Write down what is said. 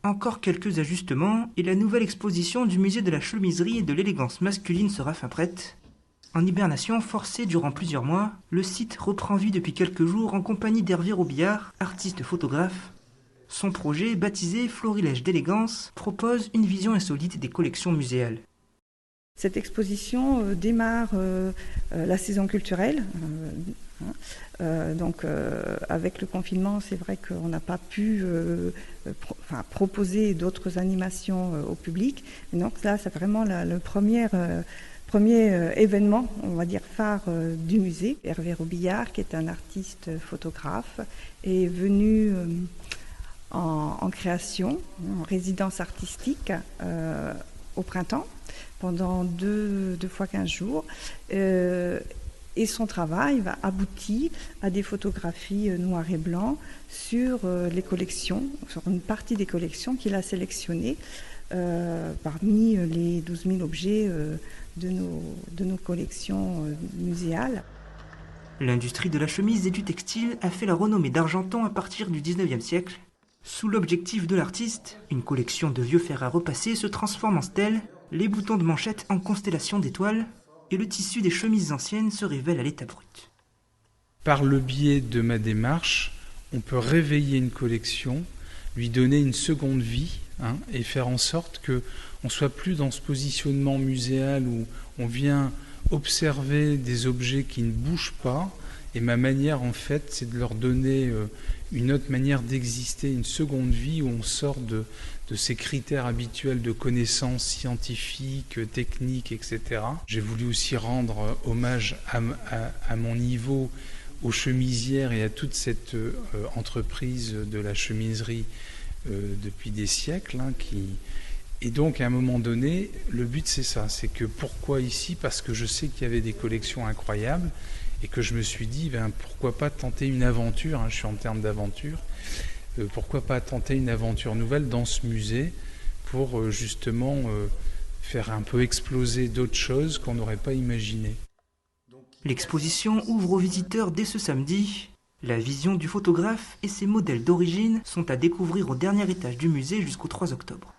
Encore quelques ajustements et la nouvelle exposition du musée de la chemiserie et de l'élégance masculine sera fin prête. En hibernation forcée durant plusieurs mois, le site reprend vie depuis quelques jours en compagnie d'Hervé Robillard, artiste photographe. Son projet, baptisé Florilège d'élégance, propose une vision insolite des collections muséales. Cette exposition démarre la saison culturelle. Avec le confinement, c'est vrai qu'on n'a pas pu proposer d'autres animations au public. Et donc là, c'est vraiment le premier événement, on va dire, phare du musée. Hervé Robillard, qui est un artiste photographe, est venu en création, en résidence artistique au printemps, pendant deux fois 15 jours. Et son travail va aboutir à des photographies noir et blanc sur les collections, sur une partie des collections qu'il a sélectionnées parmi les 12 000 objets de nos collections muséales. L'industrie de la chemise et du textile a fait la renommée d'Argenton à partir du 19e siècle. Sous l'objectif de l'artiste, une collection de vieux fers à repasser se transforme en stèle, les boutons de manchette en constellation d'étoiles, et le tissu des chemises anciennes se révèle à l'état brut. Par le biais de ma démarche, on peut réveiller une collection, lui donner une seconde vie, et faire en sorte qu'on ne soit plus dans ce positionnement muséal où on vient observer des objets qui ne bougent pas. Et ma manière, en fait, c'est de leur donner une autre manière d'exister, une seconde vie où on sort de ces critères habituels de connaissances scientifiques, techniques, etc. J'ai voulu aussi rendre hommage à mon niveau aux chemisières et à toute cette entreprise de la chemiserie depuis des siècles. Et donc, à un moment donné, le but, c'est ça. C'est que pourquoi ici? Parce que je sais qu'il y avait des collections incroyables et que je me suis dit, pourquoi pas tenter une aventure, je suis en termes d'aventure, pourquoi pas tenter une aventure nouvelle dans ce musée pour justement faire un peu exploser d'autres choses qu'on n'aurait pas imaginées. L'exposition ouvre aux visiteurs dès ce samedi. La vision du photographe et ses modèles d'origine sont à découvrir au dernier étage du musée jusqu'au 3 octobre.